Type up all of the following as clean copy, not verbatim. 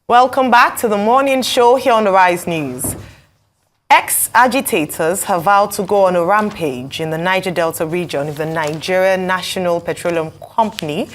Welcome back to the morning show here on the Rise News. Ex-agitators have vowed to go on a rampage in the Niger Delta region if the Nigerian National Petroleum Company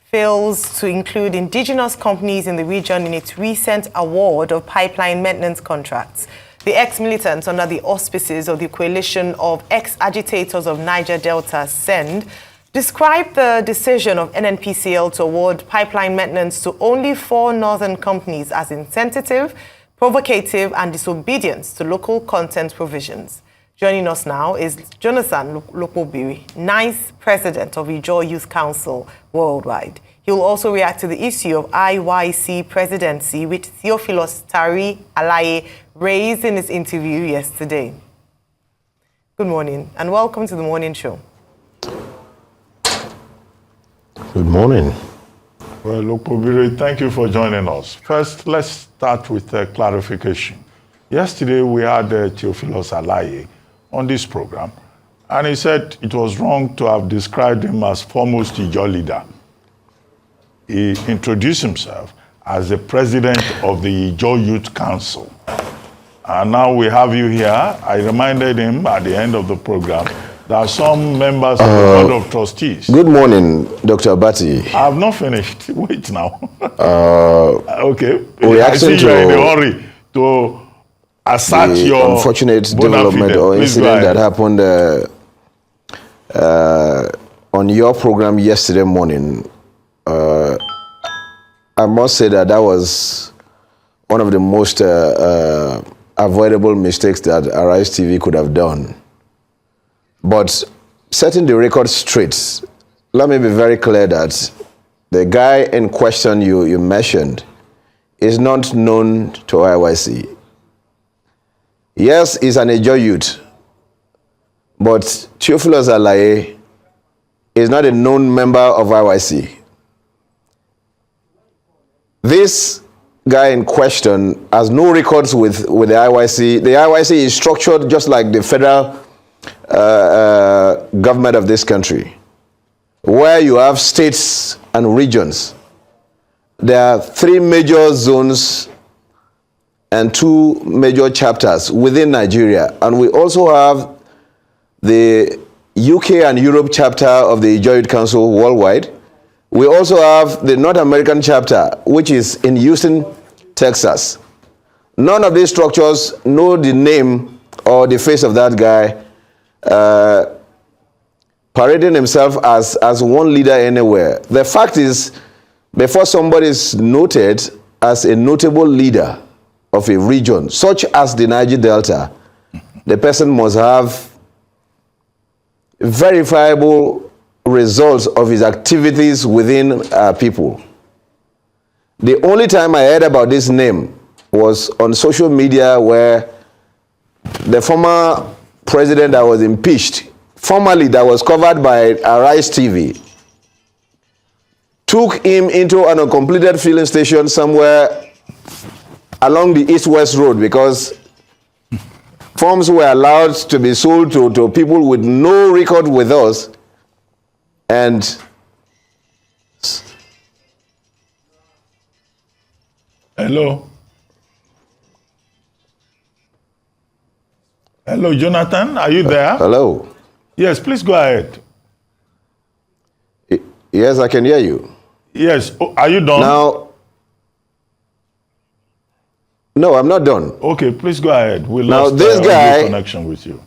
fails to include indigenous companies in the region in its recent award of pipeline maintenance contracts. The ex-militants under the auspices of the Coalition of Ex-Agitators of Niger Delta, SEND, described the decision of NNPCL to award pipeline maintenance to only 4 northern companies as insensitive, provocative and disobedience to local content provisions. Joining us now is Jonathan Lokpobiri, ninth president of Ijaw Youth Council Worldwide. He will also react to the issue of IYC presidency, which Theophilus Tari Alaye raised in his interview yesterday. Good morning and welcome to the morning show. Good morning. Well, Lokpobiri, thank you for joining us. First, let's start with a clarification. Yesterday, we had Theophilus Alaye on this program, and he said it was wrong to have described him as foremost Ijaw leader. He introduced himself as the president of the Ijaw Youth Council. And now we have you here. I reminded him at the end of the program that some members of the Board of Trustees. Good morning, Dr. Abati. I have not finished. Wait now. Okay. I see you're in a hurry to assert your unfortunate development or incident that happened on your program yesterday morning. I must say that was one of the most avoidable mistakes that Arise TV could have done. But setting the record straight, let me be very clear that the guy in question you mentioned is not known to IYC. Yes, he's an Ijaw youth, but Theophilus Alaye is not a known member of IYC. This guy in question has no records with the IYC. The IYC is structured just like the federal government of this country, where you have states and regions. There are 3 major zones and 2 major chapters within Nigeria, and we also have the UK and Europe chapter of the Ijaw Youth Council Worldwide. We also have the North American chapter, which is in Houston, Texas. None of these structures know the name or the face of that guy parading himself as one leader anywhere. The fact is, before somebody is noted as a notable leader of a region, such as the Niger Delta, the person must have verifiable results of his activities within people. The only time I heard about this name was on social media, where the former president that was impeached, formerly that was covered by Arise TV, took him into an uncompleted filling station somewhere along the East-West Road, because forms were allowed to be sold to people with no record with us. And hello, Jonathan, are you there? Hello. Yes, please go ahead. Yes, I can hear you. Yes, are you done? Now, no, I'm not done. Okay, please go ahead. We now lost this guy connection with you.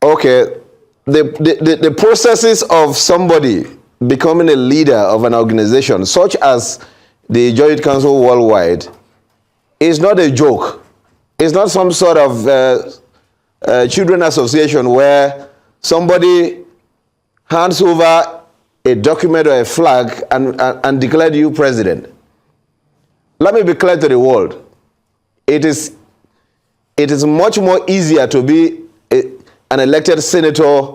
Okay. The processes of somebody becoming a leader of an organization, such as the Ijaw Youth Council Worldwide, is not a joke. It's not some sort of children association where somebody hands over a document or a flag and declared you president. Let me be clear to the world. It is much more easier to be an elected senator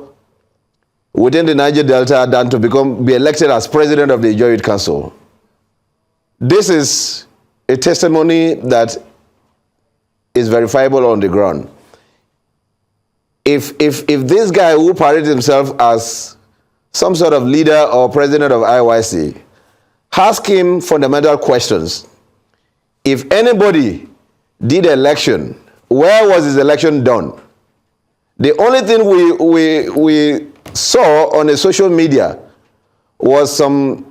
within the Niger Delta than to be elected as president of the Ijaw Youth Council. This is a testimony that is verifiable on the ground. If this guy who parades himself as some sort of leader or president of IYC ask him fundamental questions. If anybody did election, where was his election done? The only thing we saw on the social media was some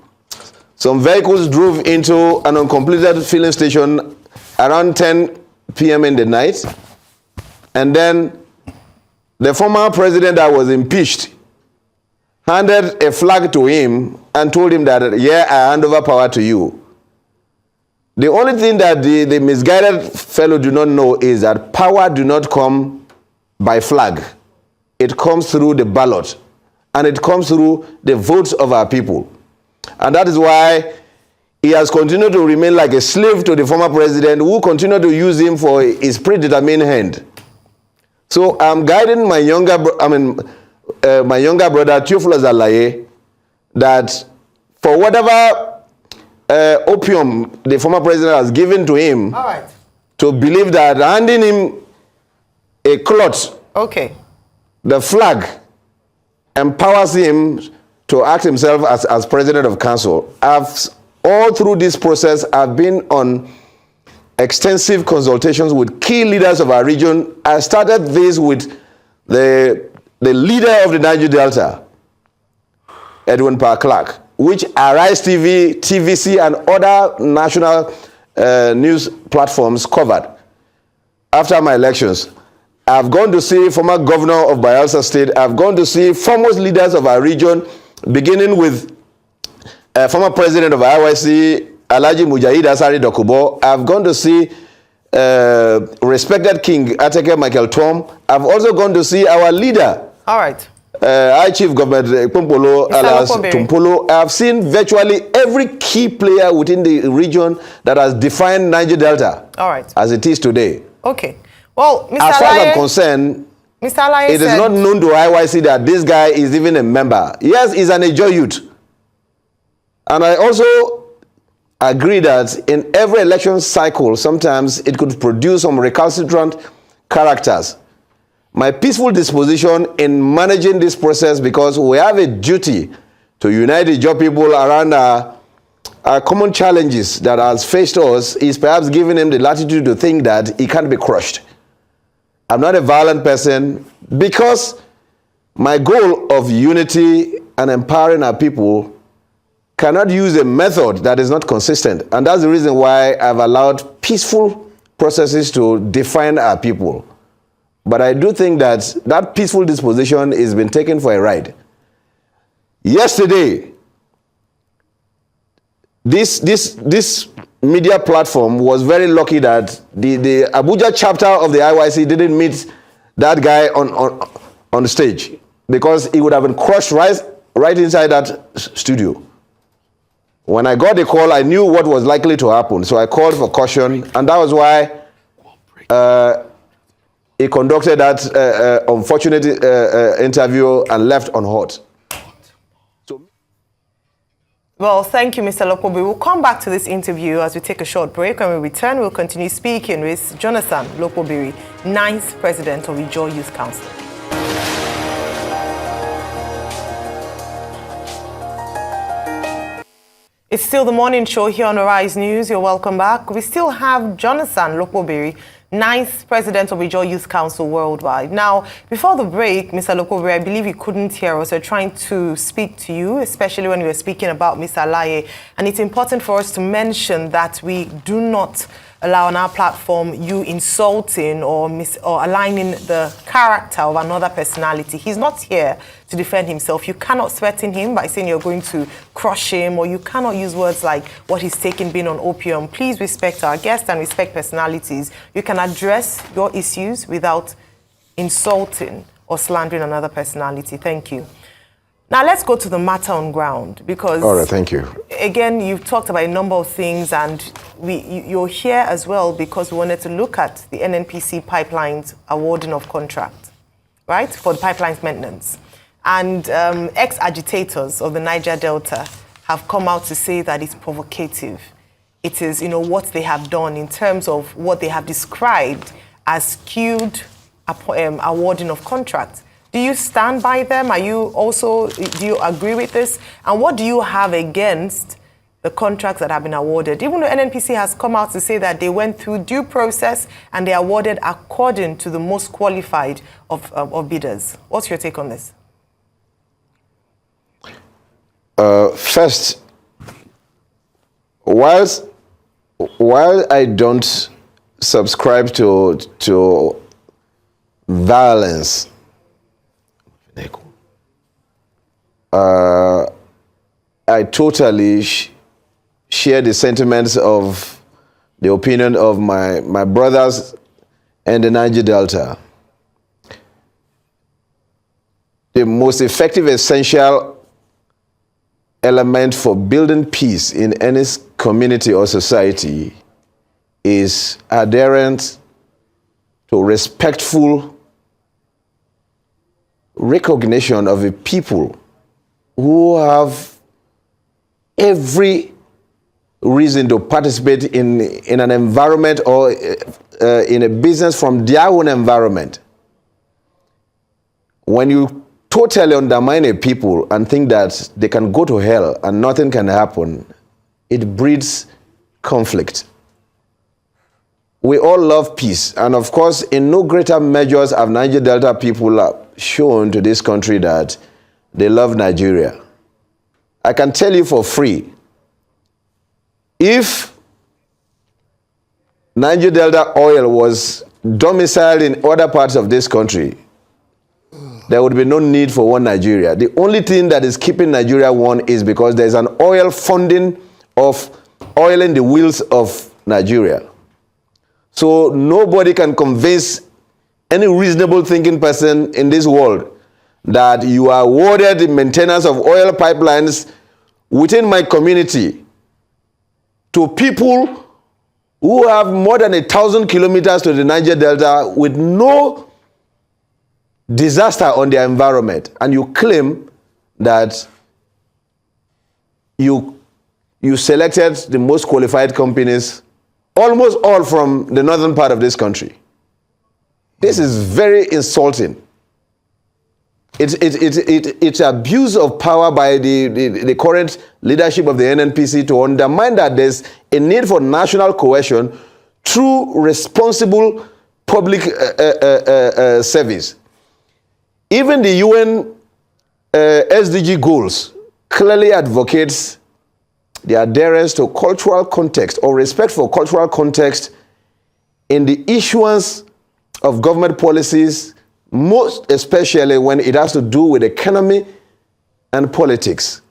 vehicles drove into an uncompleted filling station around 10 p.m. in the night, and then the former president that was impeached handed a flag to him and told him that, yeah, I hand over power to you. The only thing that the misguided fellow do not know is that power do not come by flag. It comes through the ballot, and it comes through the votes of our people. And that is why he has continued to remain like a slave to the former president, who continued to use him for his predetermined end. So I'm guiding my younger brother, Theophilus Alaye, that for whatever opium the former president has given to him, all right, to believe that handing him a cloth, okay, the flag, empowers him to act himself as president of council. All through this process, I've been on extensive consultations with key leaders of our region. I started this with the leader of the Niger Delta, Edwin Park Clark, which Arise TV, TVC, and other national news platforms covered. After my elections, I've gone to see former governor of Bayelsa State. I've gone to see foremost leaders of our region, beginning with former president of IYC, Alhaji Mujahid Asari Dokubo. I've gone to see respected King Ateke Michael Tom. I've also gone to see our leader, all right, High Chief Government Pumpolo alias Tumpolo. I've seen virtually every key player within the region that has defined Niger Delta, all right, as it is today. Okay. Well, Mr. As far as Alaye, I'm concerned, Mr. Alaye, it is not known to IYC that this guy is even a member. Yes, he's an Ijaw youth. And I also agree that in every election cycle, sometimes it could produce some recalcitrant characters. My peaceful disposition in managing this process, because we have a duty to unite the Ijaw people around our common challenges that has faced us, is perhaps giving him the latitude to think that he can't be crushed. I'm not a violent person, because my goal of unity and empowering our people cannot use a method that is not consistent. And that's the reason why I've allowed peaceful processes to define our people. But I do think that that peaceful disposition has been taken for a ride. Yesterday, this media platform was very lucky that the Abuja chapter of the IYC didn't meet that guy on the stage, because he would have been crushed right inside that studio. When I got the call, I knew what was likely to happen, so I called for caution, and that was why he conducted that unfortunate interview and left unhurt. Well, thank you, Mr. Lokpobiri. We'll come back to this interview as we take a short break. When we return, we'll continue speaking with Jonathan Lokpobiri, 9th President of Ijaw Youth Council. It's still the morning show here on Arise News. You're welcome back. We still have Jonathan Lokpobiri, 9th President of Ijaw Youth Council worldwide. Now, before the break, Mr. Lokpobiri, I believe you couldn't hear us. We're trying to speak to you, especially when we were speaking about Mr. Alaye. And it's important for us to mention that we do not allow on our platform you insulting or aligning the character of another personality. He's not here to defend himself. You cannot threaten him by saying you're going to crush him, or you cannot use words like what he's taken being on opium. Please respect our guests and respect personalities. You can address your issues without insulting or slandering another personality. Thank you. Now, let's go to the matter on ground, because... All right, thank you. Again, you've talked about a number of things, and you're here as well because we wanted to look at the NNPC pipelines awarding of contract, right, for the pipelines maintenance. And ex-agitators of the Niger Delta have come out to say that it's provocative. It is, what they have done in terms of what they have described as skewed awarding of contracts. Do you stand by them? Do you agree with this? And what do you have against the contracts that have been awarded, even though NNPC has come out to say that they went through due process and they awarded according to the most qualified of bidders. What's your take on this? First, while I don't subscribe to violence, I totally share the sentiments of the opinion of my brothers in the Niger Delta. The most effective, essential element for building peace in any community or society is adherence to respectful recognition of a people who have every reason to participate in an environment or in a business from their own environment. When you totally undermine a people and think that they can go to hell and nothing can happen, it breeds conflict. We all love peace, and of course, in no greater measures have Niger Delta people shown to this country that they love Nigeria. I can tell you for free, if Niger Delta oil was domiciled in other parts of this country, there would be no need for one Nigeria. The only thing that is keeping Nigeria one is because there's an oil funding of oiling the wheels of Nigeria. So nobody can convince any reasonable thinking person in this world that you are awarded the maintenance of oil pipelines within my community to people who have more than 1,000 kilometers to the Niger Delta with no disaster on their environment, and you claim that you selected the most qualified companies, almost all from the northern part of this country. This is very insulting. It's abuse of power by the current leadership of the NNPC to undermine that there's a need for national cohesion through responsible public service. Even the UN SDG goals clearly advocates the adherence to cultural context or respect for cultural context in the issuance of government policies, most especially when it has to do with economy and politics.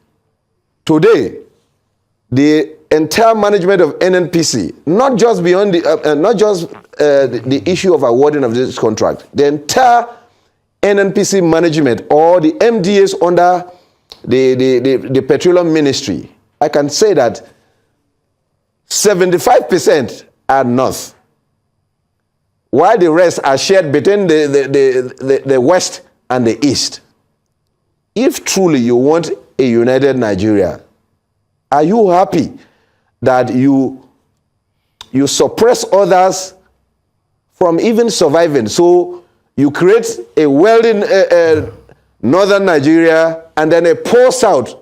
Today, the entire management of NNPC, not just beyond the issue of awarding of this contract, the entire NNPC management or the MDAs under the Petroleum Ministry, I can say that 75% are north, while the rest are shared between the west and the east. If truly you want a united Nigeria, are you happy that you suppress others from even surviving? So you create a wealthy northern Nigeria and then a poor south,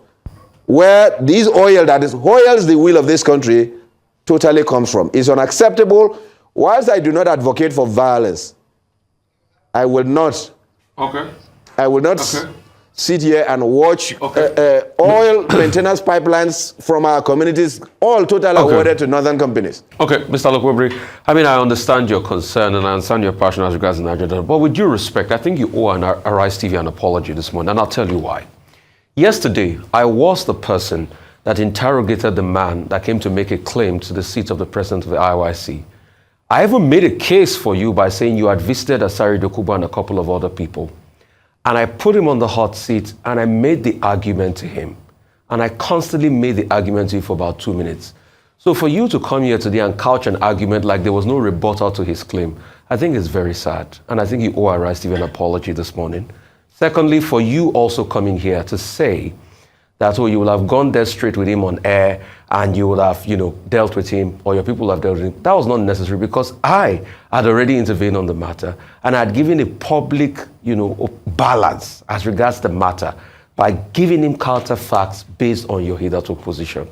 where this oil that oils the wheel of this country totally comes from. It's unacceptable. Whilst I do not advocate for violence, I will not. Okay. I will not sit here and watch oil maintenance pipelines from our communities all totally awarded to northern companies. Okay, Mr. Lokpobiri, I mean, I understand your concern and I understand your passion as regards Nigeria, but with due respect, I think you owe Arise TV an apology this morning, and I'll tell you why. Yesterday, I was the person that interrogated the man that came to make a claim to the seat of the president of the IYC. I even made a case for you by saying you had visited Asari Dokuba and a couple of other people. And I put him on the hot seat and I made the argument to him. And I constantly made the argument to you for about 2 minutes. So for you to come here today and couch an argument like there was no rebuttal to his claim, I think it's very sad. And I think you owe Arise TV an apology this morning. Secondly, for you also coming here to say that, oh, you will have gone there straight with him on air and you will have, dealt with him, or your people have dealt with him. That was not necessary because I had already intervened on the matter and I had given a public, balance as regards the matter by giving him counter facts based on your hitherto position.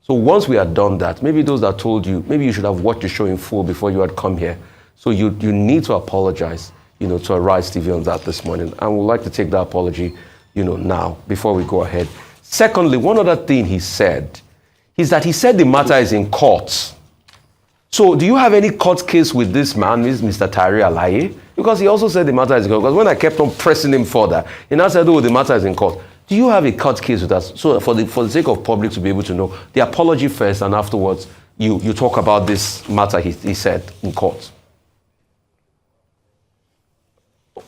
So once we had done that, maybe those that told you, maybe you should have watched the show in full before you had come here. So you need to apologize, to Arise TV on that this morning. And we'd like to take that apology, now, before we go ahead. Secondly, one other thing he said is that he said the matter is in court. So do you have any court case with this man, Mr. Tari Alaye? Because he also said the matter is in court. Because when I kept on pressing him further, he now said, the matter is in court. Do you have a court case with us? So for the sake of public to be able to know, the apology first, and afterwards you talk about this matter he said in court.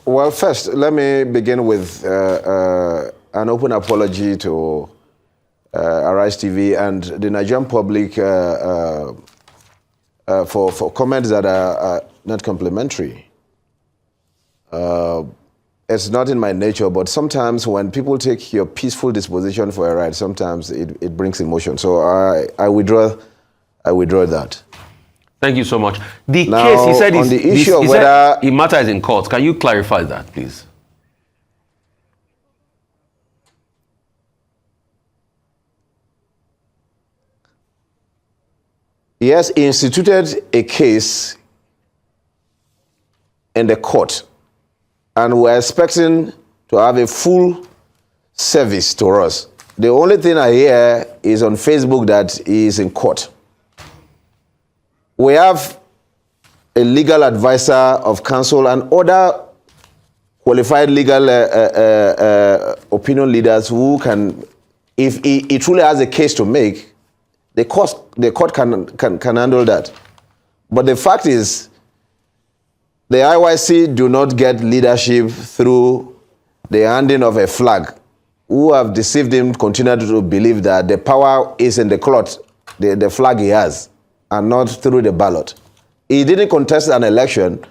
Well, first, let me begin with an open apology to Arise TV and the Nigerian public for comments that are not complimentary. It's not in my nature, but sometimes when people take your peaceful disposition for a ride, sometimes it brings emotion. So I withdraw that. Thank you so much. The Now, case, he said, on the issue of whether the matter is in court. Can you clarify that, please? He has instituted a case in the court, and we're expecting to have a full service to us. The only thing I hear is on Facebook that he is in court. We have a legal advisor of counsel and other qualified legal opinion leaders who can, if he truly has a case to make, the court can handle that. But the fact is, the IYC do not get leadership through the handing of a flag. Who have deceived him continue to believe that the power is in the cloth, the flag he has, and not through the ballot. He didn't contest an election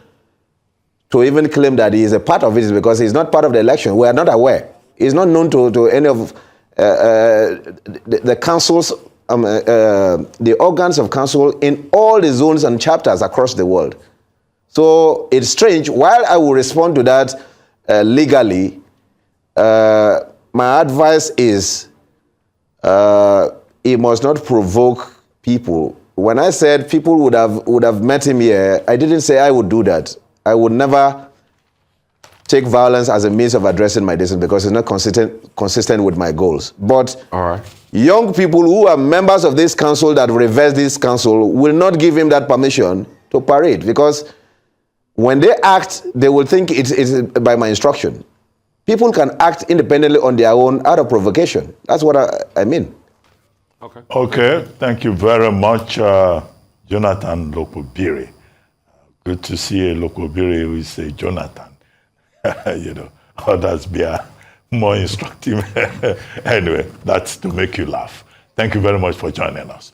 to even claim that he is a part of it because he's not part of the election. We are not aware. He's not known to any of the councils, the organs of council in all the zones and chapters across the world. So it's strange. While I will respond to that legally, my advice is he must not provoke people. When I said people would have met him here, I didn't say I would do that. I would never take violence as a means of addressing my dissent because it's not consistent with my goals. But young people who are members of this council that reverse this council will not give him that permission to parade because when they act, they will think it's by my instruction. People can act independently on their own out of provocation. That's what I mean. Okay, thank you very much, Jonathan Lokpobiri. Good to see a Lokpobiri who is a Jonathan. Others be more instructive. Anyway, that's to make you laugh. Thank you very much for joining us.